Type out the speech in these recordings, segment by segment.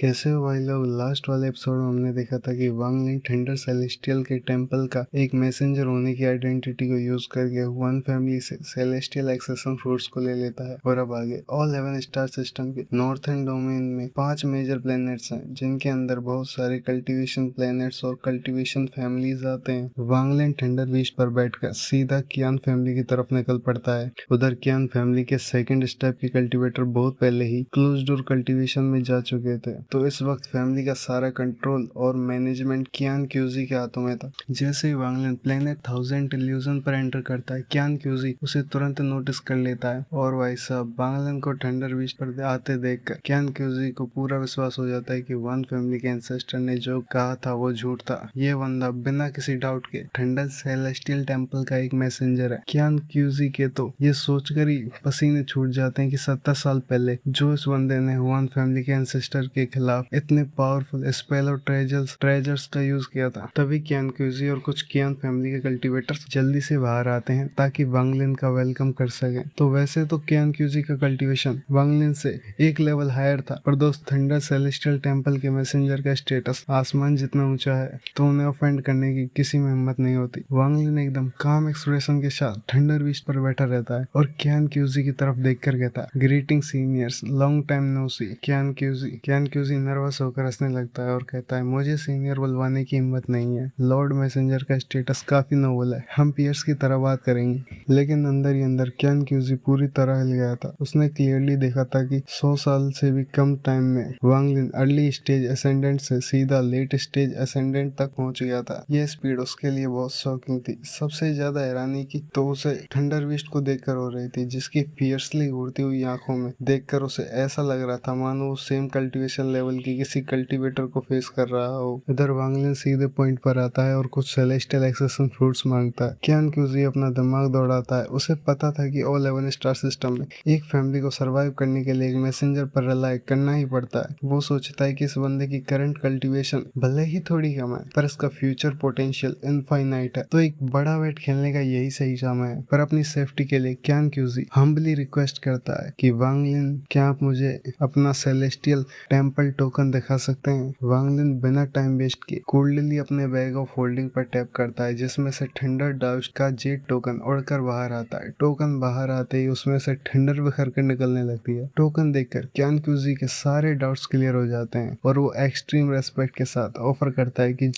कैसे हो भाई लोग। लास्ट वाले एपिसोड में हमने देखा था कि वांग लिंग थंडर सेलेस्टियल के टेंपल का एक मैसेंजर होने की आइडेंटिटी को यूज करके वन फैमिली से सेलेस्टियल एक्सेशन फ्रूट्स को ले लेता है। और अब आगे ऑल 11 स्टार सिस्टम के नॉर्थर्न डोमेन में 5 मेजर प्लैनेट्स हैं जिनके अंदर बहुत सारे कल्टीवेशन प्लैनेट्स और कल्टीवेशन फैमिलीज आते हैं। वांग लिंग थंडर बीस्ट पर बैठकर सीधा कियान फैमिली की तरफ निकल पड़ता है। उधर कियान फैमिली के सेकंड स्टेप के कल्टीवेटर बहुत पहले ही क्लोज डोर कल्टीवेशन में जा चुके थे, तो इस वक्त फैमिली का सारा कंट्रोल और मैनेजमेंट कियान क्यूजी के हाथों में था। जैसे ही वांगलिन प्लेनेट 1000 इल्यूजन पर एंटर करता है, कियान क्यूजी उसे तुरंत नोटिस कर लेता है और भाई साहब वांगलिन को थंडर बीच पर आते देखकर कियान क्यूजी को पूरा विश्वास हो जाता है कि वन फैमिली के एंसेस्टर ने जो कहा था वो झूठ था। ये बंदा बिना किसी डाउट के थंडर सेलेस्टियल टेंपल का एक मैसेंजर है। कियान क्यूजी के तो ये सोचकर ही पसीने छूट जाते हैं कि 70 साल पहले जो इस बंदे ने वन फैमिली के एंसेस्टर के खिलाफ इतने पावरफुल स्पेल और ट्रेजर्स का यूज किया था। तभी कियान क्यूजी और कुछ कियान फैमिली के कल्टीवेटर्स जल्दी से बाहर आते हैं ताकि वांगलिन का वेलकम कर सकें। तो वैसे तो कियान क्यूजी का कल्टीवेशन वांगलिन से एक लेवल हायर था, पर दोस्त थंडर सेलेस्टियल टेंपल के मैसेंजर का स्टेटस आसमान जितना ऊंचा है तो उन्हें ऑफेंड करने की किसी में हिम्मत नहीं होती। वांगलिन एकदम काम एक्सप्रेशन के साथ थंडर बीस्ट पर बैठा रहता है और कियान क्यूजी की तरफ देखकर कहता है, greeting seniors, long time no see. कियान क्यूजी नर्वस होकर हंसने लगता है और कहता है, मुझे सीनियर बुलवाने की हिम्मत नहीं है। लॉर्ड मैसेंजर का स्टेटस काफी नोबल है, हम पियर्स की तरह बात करेंगे। लेकिन अंदर ही अंदर कियान क्यूजी पूरी तरह हिल गया था। उसने क्लियरली देखा था कि 100 साल से भी कम टाइम में वांगलिन अर्ली स्टेज असेंडेंट से सीधा लेट स्टेज असेंडेंट तक पहुंच गया था। यह स्पीड उसके लिए बहुत शॉकिंग थी। सबसे ज्यादा हैरानी की तो उसे थंडर बीस्ट को देखकर हो रही थी, जिसकी फियर्सली उड़ती हुई आंखों में देखकर उसे ऐसा लग रहा था मानो वो सेम कल्टीवेशन लेवल की किसी कल्टीवेटर को फेस कर रहा हो। इधर वांगलिन सीधे पॉइंट पर आता है और कुछ सेलेस्टियल एक्सेशन फ्रूट्स मांगता है। कियान क्यूजी अपना दिमाग दौड़ाता है। उसे पता था कि ऑल 11 स्टार सिस्टम में एक फैमिली को सरवाइव करने के लिए एक मैसेंजर पर रिलाय करना ही पड़ता है। वो सोचता है कि इस बंदे की करंट कल्टीवेशन भले ही थोड़ी कम है, पर इसका फ्यूचर पोटेंशियल इनफाइनाइट है, तो एक बड़ा वेट खेलने का यही सही समय है। पर अपनी सेफ्टी के लिए कियान क्यूजी हम्बली रिक्वेस्ट करता है कि वांगलिन, क्या आप मुझे अपना सेलेस्टियल टेंपल टोकन दिखा सकते हैं। वांगलिन बिना टाइम वेस्ट किए कोल्डली अपने बैग ऑफ होल्डिंग पर टैप करता है, जिसमें से थंडर डाउस्ट का जेट टोकन उड़कर बाहर आता है। टोकन बाहर आते ही उसमें से थंडर बिखर कर निकलने लगती है। टोकन देखकर कियान क्यूजी के सारे डाउट्स क्लियर हो जाते हैं और वो एक्सट्रीम रेस्पेक्ट के साथ ऑफर करता है कि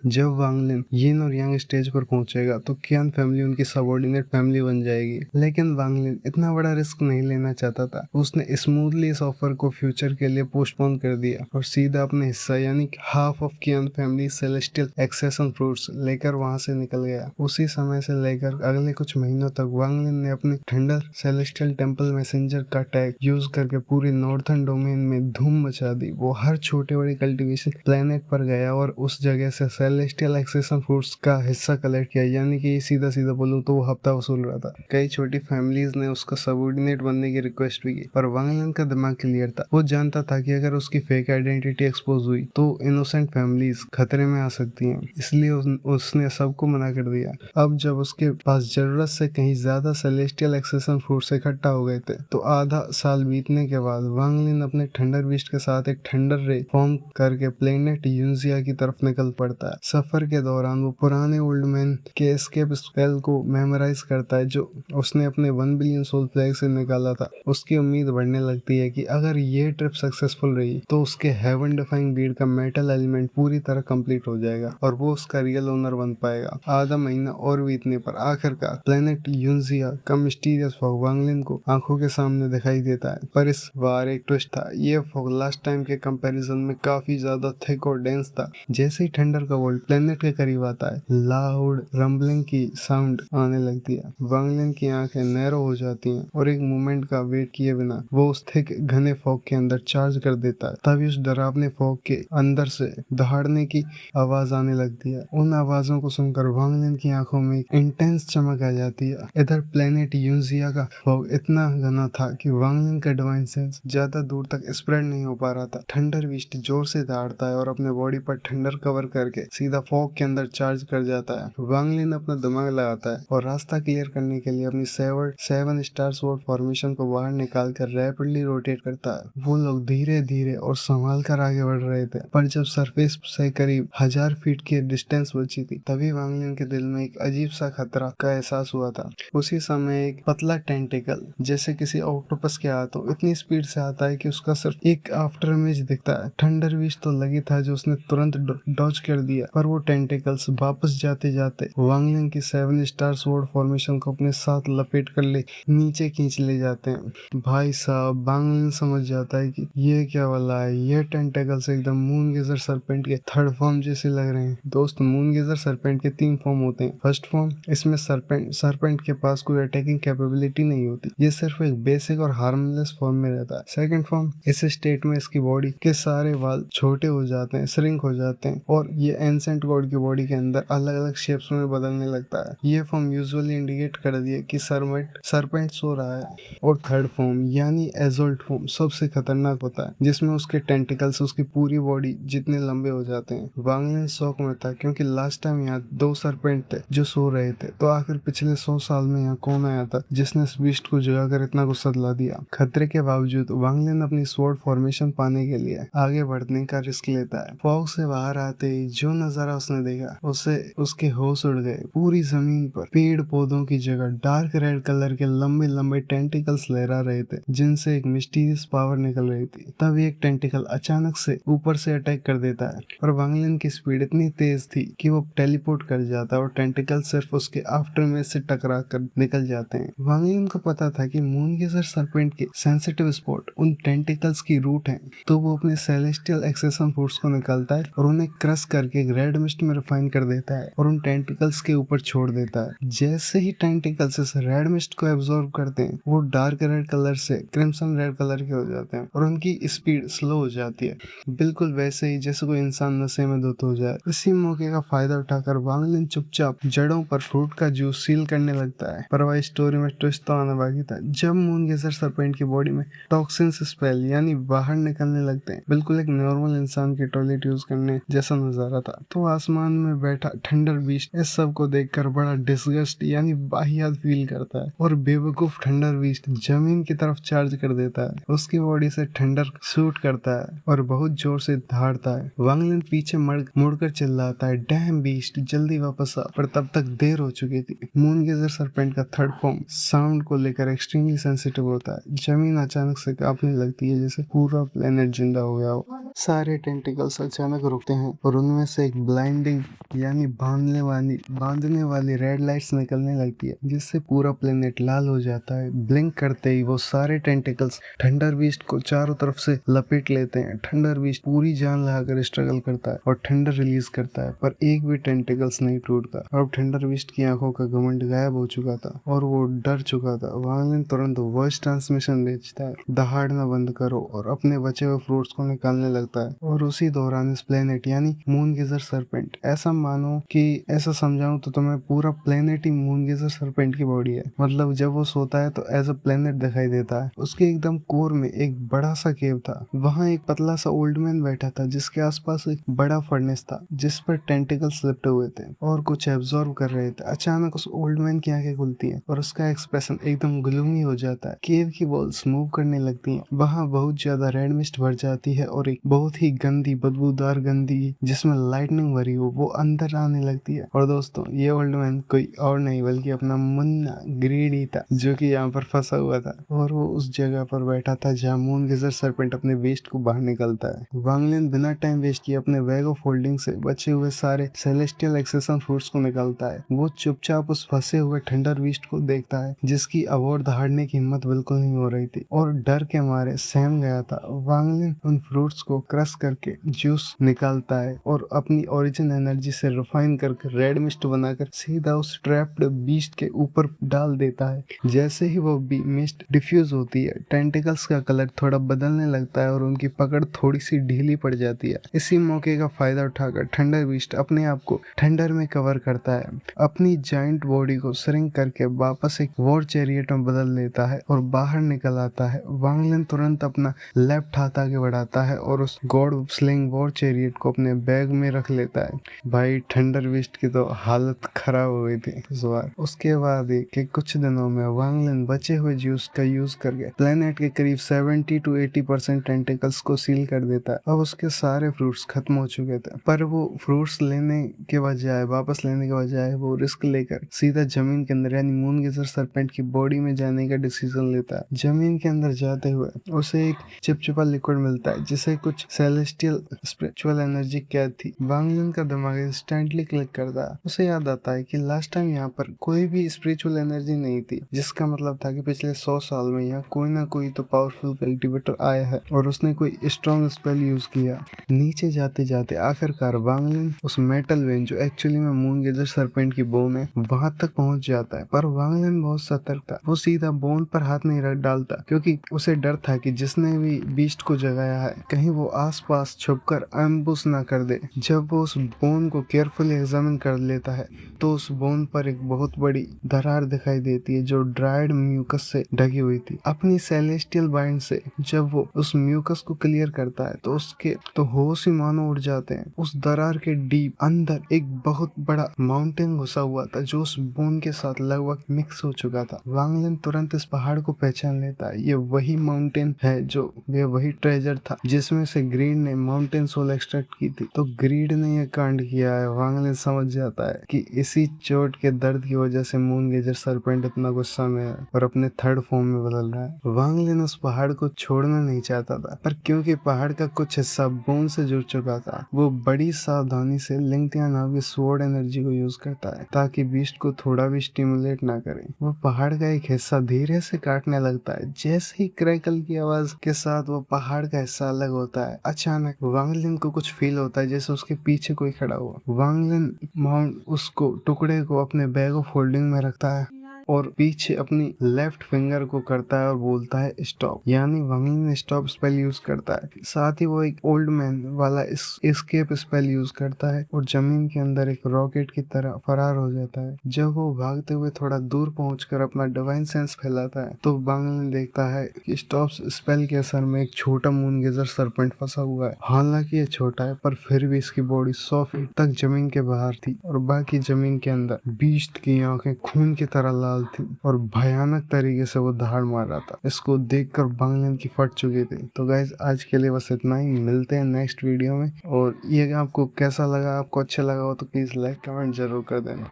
जब वांगलिन यिन और यांग स्टेज पर पहुंचेगा तो कियान फैमिली उनकी सबऑर्डिनेट फैमिली बन जाएगी। लेकिन वांगलिन इतना बड़ा रिस्क नहीं लेना चाहता था। उसने स्मूथली इस ऑफर को फ्यूचर के लिए पोस्टपोन कर दिया और सीधा अपने हिस्सा यानी हाफ ऑफ कियान फैमिली सेलेस्टियल एक्सेशन फ्रूट्स लेकर वहां से निकल गया। उसी समय से लेकर अगले कुछ महीनों तक वांगलिन ने अपने थंडर सेलेस्टियल टेंपल मैसेंजर का टैग यूज करके पूरे नॉर्थर्न डोमेन में धूम मचा दी। वो हर छोटे बड़े कल्टीवेशन प्लेनेट पर गया और उस जगह से सेलेस्टियल एक्सेशन फ्रूट्स का हिस्सा कलेक्ट किया, यानी कि सीधा सीधा बोलूं तो वो हफ्ता वसूल रहा था। कई छोटी फैमिलीज ने उसका सबऑर्डिनेट बनने की रिक्वेस्ट भी की, पर वांगलिन का दिमाग क्लियर था। वो जानता था कि अगर उसकी फेक आइडेंटिटी एक्सपोज हुई तो इनोसेंट फैमिलीज खतरे में आ सकती हैं, इसलिए उसने सबको मना कर दिया। अब जब उसके पास जरूरत से कहीं ज्यादा सेलेस्टियल एक्सेशन फ्रूट्स इकट्ठा हो गए थे, तो आधा साल बीतने के बाद वांगलिन अपने थंडर बीस्ट के साथ एक थंडर रे फॉर्म करके प्लेनेट यूजिया की तरफ निकल पड़ता है। सफर के दौरान वो पुराने ओल्ड मैन के एस्केप स्पेल को मेमोराइज करता है जो उसने अपने 1 बिलियन सोल फ्लैग से निकाला था। उसकी उम्मीद बढ़ने लगती है कि अगर ये ट्रिप सक्सेसफुल रही तो उसके हेवन डिफाइंग बीड का मेटल एलिमेंट पूरी तरह कंप्लीट हो जाएगा और वो उसका रियल ओनर बन पाएगा। आधा महीना और बीतने पर आखिरकार प्लेनेट यूजिया का मिस्टीरियस फॉग वांगलिन को आंखों के सामने दिखाई देता है। पर इस बार एक ट्विस्ट था। ये फॉग लास्ट टाइम के कंपैरिजन में काफी ज्यादा थिक और डेंस था। जैसे ही थंडर का वर्ल्ड प्लेनेट के करीब आता है, लाउड रंबलिंग की साउंड आने लगती है। वांगलिन की आंखें नैरो हो जाती हैं और एक मोमेंट का वेट किए बिना वो उस थिक घने फॉग के अंदर चार्ज कर देता है। तभी उस डरावने फॉग के अंदर से दहाड़ने की आवाज आने लगती है। उन आवाजों को सुनकर वांगलिन की आंखों में एक इंटेंस चमक आ जाती है। इधर प्लेनेट यूजिया का फॉग इतना घना था कि वांगलिन का डिवाइन सेंस ज्यादा दूर तक स्प्रेड नहीं हो पा रहा था। थंडर बीस्ट जोर से दहाड़ता है और अपने बॉडी पर थंडर कवर करके सीधा फॉग के अंदर चार्ज कर जाता है। वांगलिन अपना दिमाग लगाता है और रास्ता क्लियर करने के लिए अपनी 7 स्टार स्वॉर्ड फॉर्मेशन को बाहर निकाल कर रैपिडली रोटेट करता है। वो लोग धीरे धीरे और संभाल कर आगे बढ़ रहे थे, पर जब सरफेस से करीब 1000 फीट की डिस्टेंस बची थी तभी वांग लिन के दिल में एक अजीब सा खतरा का एहसास हुआ था। उसी समय एक पतला टेंटिकल जैसे किसी ऑक्टोपस के हाथों इतनी स्पीड से आता है कि उसका सिर्फ एक आफ्टर इमेज दिखता है। थंडर विश तो लगी था जो उसने तुरंत डॉज कर दिया, पर वो टेंटिकल्स वापस जाते जाते वांग लिन की 7 स्टार स्वॉर्ड फॉर्मेशन को अपने साथ लपेट कर ले नीचे खींच ले जाते हैं। भाई साहब, वांग लिन समझ जाता है कि ये क्या वाला है। ये टेंटिकल्स एकदम मून गेजर सरपेंट के थर्ड फॉर्म जैसे लग रहे हैं। दोस्त, मून गेजर सरपेंट के 3 फॉर्म होते हैं। फर्स्ट फॉर्म, इसमें सरपेंट के पास कोई अटैकिंग कैपेबिलिटी नहीं होती, ये सिर्फ एक बेसिक और हार्मलेस फॉर्म में रहता है। सेकंड फॉर्म, इस स्टेट में इसकी बॉडी के सारे वाल छोटे हो जाते हैं, श्रिंक हो जाते हैं और ये एंसेंट गॉड की बॉडी के अंदर अलग अलग शेप्स में बदलने लगता है। ये फॉर्म यूजुअली इंडिकेट कर दिए कि सरपेंट सो रहा है। और थर्ड फॉर्म यानी एजोल्ट फॉर्म सबसे खतरनाक होता है, जिसमें उसके टेंटिकल्स उसकी पूरी बॉडी जितने लंबे हो जाते हैं। वांग लिन शॉक में था क्योंकि लास्ट टाइम यहाँ 2 सरपेंट थे जो सो रहे थे, तो आखिर पिछले 100 साल में यहाँ कौन आया था जिसने इस बीस्ट को जगाकर इतना गुस्सा दिला दिया। खतरे के बावजूद वांग लिन अपनी स्वॉर्ड फॉर्मेशन पाने के लिए आगे बढ़ने का रिस्क लेता है। फॉग से बाहर आते ही जो नजारा उसने देखा उससे उसके होश उड़ गए। पूरी जमीन पर पेड़ पौधों की जगह डार्क रेड कलर के लंबे लंबे टेंटिकल्स लहरा रहे थे, जिनसे एक मिस्टीरियस पावर निकल रही थी। तब एक टेंटिकल अचानक से ऊपर से अटैक कर देता है और वांग लिन की स्पीड इतनी तेज थी कि वो टेलीपोर्ट कर जाता है और टेंटिकल सिर्फ उसके आफ्टर में से टकरा कर निकल जाते हैं। वांग लिन को पता था कि मून गेजर सरपेंट के सेंसिटिव स्पॉट उन टेंटिकल्स की रूट हैं, तो वो अपने सेलेस्टियल एक्सेशन फोर्स को निकालता है और उन्हें क्रश करके रेड मिस्ट में रिफाइन कर देता है और उन टेंटिकल्स के ऊपर छोड़ देता है। जैसे ही टेंटिकल्स इस रेड मिस्ट को एब्जॉर्ब करते हैं, वो डार्क रेड कलर से क्रिम्सन रेड कलर के हो जाते हैं और उनकी स्पीड स्लो हो जाती है, बिल्कुल वैसे ही जैसे कोई इंसान नशे में धुत हो जाए। इसी मौके का फायदा उठाकर वांग लिन चुपचाप जड़ों पर फ्रूट का जूस सील करने लगता है। पर वह स्टोरी में ट्विस्ट तो आने बाकी था। जब मून गेजर सरपेंट की बॉडी में टॉक्सिन्स स्पेल यानी बाहर निकलने लगते हैं, बिल्कुल एक नॉर्मल इंसान की टॉयलेट यूज करने जैसा नजारा था, तो आसमान में बैठा थंडर बीस्ट इस सब को देखकर बड़ा डिस्गस्ट यानी वाहियात फील करता है और बेवकूफ थंडर बीस्ट जमीन की तरफ चार्ज कर देता है। उसकी बॉडी से थंडर शूट करता है और बहुत जोर से दहाड़ता है। वांग लिन पीछे मुड़कर चिल्लाता है, डैम बीस्ट जल्दी वापस आ, पर तब तक देर हो चुकी थी। मून गेजर सरपेंट का थर्ड फॉर्म साउंड को लेकर एक्सट्रीमली सेंसिटिव होता है। जमीन अचानक से कांपने लगती है जैसे पूरा प्लेनेट जिंदा हो गया हो। सारे टेंटिकल्स अचानक रुकते हैं और उनमें से एक ब्लाइंडिंग यानी बांधने वाली रेड लाइट्स निकलने लगती है, जिससे पूरा प्लेनेट लाल हो जाता है। ब्लिंक करते ही वो सारे टेंटिकल्स थंडर बीस्ट को चारों तरफ से लपेट लेते हैं। थंडर बीस्ट पूरी जान लगाकर स्ट्रगल करता है और थंडर रिलीज करता है, पर एक भी टेंटिकल्स नहीं टूटता। अब थंडर बीस्ट की आंखों का घमंड गायब हो चुका था और वो डर चुका था। वांग लिन तुरंत वॉइस ट्रांसमिशन भेजता है, दहाड़ना बंद करो, और अपने बचे हुए फ्रूट्स को निकालने लगता है। और उसी दौरान इस प्लेनेट यानी मून गेजर सरपेंट, ऐसा समझाऊं तो तुम्हें पूरा प्लेनेट ही मून गेजर सरपेंट की बॉडी है। मतलब जब वो सोता है तो एज अ प्लेनेट दिखाई देता है। उसके एकदम कोर में एक बड़ा सा केव था। वहाँ एक पतला सा ओल्ड मैन बैठा था जिसके आसपास एक बड़ा फर्नेस था जिस पर टेंटिकल्स लिपटे हुए थे और कुछ एब्जॉर्ब कर रहे थे। अचानक उस ओल्ड मैन की आंखें खुलती हैं और उसका एक्सप्रेशन एकदम ग्लूमी हो जाता है। केव की वॉल्स मूव करने लगती हैं। वहाँ बहुत ज्यादा रेड मिस्ट भर जाती है और एक बहुत ही गंदी बदबूदार गंदी जिसमें लाइटनिंग भरी हो वो अंदर आने लगती है। और दोस्तों, ये ओल्ड मैन कोई और नहीं बल्कि अपना मुन्ना ग्रीडी था जो कि यहाँ पर फंसा हुआ था और वो उस जगह पर बैठा था जहाँ मून गेजर सरपेंट अपने वेस्ट को बाहर निकलता है। वांग लिन बिना टाइम वेस्ट किए अपने बैग ऑफ होल्डिंग से बचे हुए सारे सेलेस्टियल एक्सेशन फ्रूट्स को निकालता है। वो चुपचाप उस फंसे हुए थंडर बीस्ट को देखता है जिसकी अवॉर्ड दहाड़ने की हिम्मत बिल्कुल नहीं हो रही थी और डर के मारे सहम गया था। वांग लिन उन फ्रूट्स को क्रश करके जूस निकालता है और अपनी ओरिजिन एनर्जी से रिफाइन करके रेड मिस्ट बनाकर सीधा उस ट्रैप्ड बीस्ट के ऊपर डाल देता है। जैसे ही वो मिस्ट डिफ्यूज होती है, टेंटिकल्स का कलर थोड़ा बदलने लगता है और उनकी पकड़ थोड़ी सी ढीली पड़ जाती है। इसी मौके का फायदा उठाकर थंडर बीस्ट अपने आप को थंडर में कवर करता है, अपनी जाइंट बॉडी को श्रिंक करके वापस एक वॉर चैरियट में बदल लेता है और बाहर निकल आता है। वांग लिन तुरंत अपना लेफ्ट हाथ आगे बढ़ाता है और उस गॉड स्लिंग वॉर चैरियट को अपने बैग में रख लेता है। भाई, थंडर बीस्ट की तो हालत खराब हो गई थी इस बार। उसके बाद के कुछ दिनों में वांग लिन बचे हुए जूस का यूज करके प्लेनेट के करीब 70 to 80% टेंटिकल्स को सील कर देता है। अब उसके सारे फ्रूट्स खत्म हो चुके थे, पर वो फ्रूट्स वापस लेने के बजाय वो रिस्क लेकर सीधा जमीन के अंदर यानी मून गेजर सर्पेंट की बॉडी में जाने का डिसीजन लेता है। जमीन के अंदर जाते हुए उसे एक चिपचिपा लिक्विड मिलता है जिसे कुछ सेलेस्टियल स्पिरिचुअल एनर्जी कैद थी। वांग लिन का दिमाग इंस्टेंटली क्लिक करता है। उसे याद आता है कि लास्ट टाइम यहाँ पर कोई भी स्पिरिचुअल एनर्जी नहीं थी, जिसका मतलब था कि पिछले 100 साल में यहाँ कोई ना कोई तो पावरफुल कल्टिवेटर आया है और उसने कोई स्ट्रॉन्ग स्पेल यूज किया। नीचे जाते जाते आखिरकार वांग लिन उस मेटल वेन जो एक्चुअली में मून गेजर सर्पेंट की बोन है वहां तक पहुंच जाता है, पर वांग लिन बहुत सतर्क था। वो सीधा बोन पर हाथ नहीं रख डालता क्योंकि उसे डर था कि जिसने भी बीस्ट को जगाया है कहीं वो आसपास छुपकर एम्बुश ना कर दे। जब वो उस बोन को केयरफुली एग्जामिन कर लेता है तो उस बोन पर एक बहुत बड़ी दरार दिखाई देती है जो ड्राइड म्यूकस से ढकी हुई थी। अपनी सेलेस्टियल बाइंड से जब वो उस म्यूकस को क्लियर करता है तो उसके तो होश ही मानो उड़ जाते हैं। उस दरार के डीप अंदर एक बहुत बड़ा माउंटेन घुसा हुआ था जो उस बोन के साथ लगभग मिक्स हो चुका था। वांग लिन तुरंत इस पहाड़ को पहचान लेता है। ये वही माउंटेन है जो ये वही ट्रेजर था जिसमें से ग्रीड ने माउंटेन सोल एक्सट्रैक्ट की थी। तो ग्रीड ने यह कांड किया है। वांग लिन समझ जाता है कि इसी चोट के दर्द की वजह से मून गेजर सर्पेंट इतना गुस्सा में है और अपने थर्ड फॉर्म में बदल रहा है। वांग लिन उस पहाड़ को छोड़ना नहीं चाहता था, पर क्योंकि पहाड़ का कुछ हिस्सा बोन से जुड़ चुका था वो बड़ी सावधानी से लिंगतिया नाम की स्वॉर्ड एनर्जी को यूज करता है ताकि बीस्ट को थोड़ा भी स्टिमुलेट ना करे। वो पहाड़ का एक हिस्सा धीरे से काटने लगता है। जैसे ही क्रैकल की आवाज के साथ वो पहाड़ का हिस्सा अलग होता है, अचानक वांग लिन को कुछ फील होता है जैसे उसके पीछे कोई खड़ा हुआ। वांग लिन माउंट उसको टुकड़े को अपने बैग ऑफ होल्डिंग में रखता है और पीछे अपनी लेफ्ट फिंगर को करता है और बोलता है स्टॉप, यानी वांग लिन स्टॉप स्पेल यूज करता है। साथ ही वो एक ओल्ड मैन वाला एस्केप स्पेल यूज करता है और जमीन के अंदर एक रॉकेट की तरह फरार हो जाता है। जब वो भागते हुए थोड़ा दूर पहुंचकर अपना डिवाइन सेंस फैलाता है तो वांग लिन देखता है कि स्टॉप स्पेल के असर में एक छोटा मून गेजर सर्पेंट फंसा हुआ है। हालांकि ये छोटा है पर फिर भी इसकी बॉडी 100 फीट तक जमीन के बाहर थी और बाकी जमीन के अंदर बीस्ट की आंखें खून की तरह लाल थी और भयानक तरीके से वो दहाड़ मार रहा था। इसको देखकर वांग लिन की फट चुकी थी। तो गाइस आज के लिए बस इतना ही, मिलते हैं नेक्स्ट वीडियो में। और ये आपको कैसा लगा, आपको अच्छा लगा हो तो प्लीज लाइक कमेंट जरूर कर देना।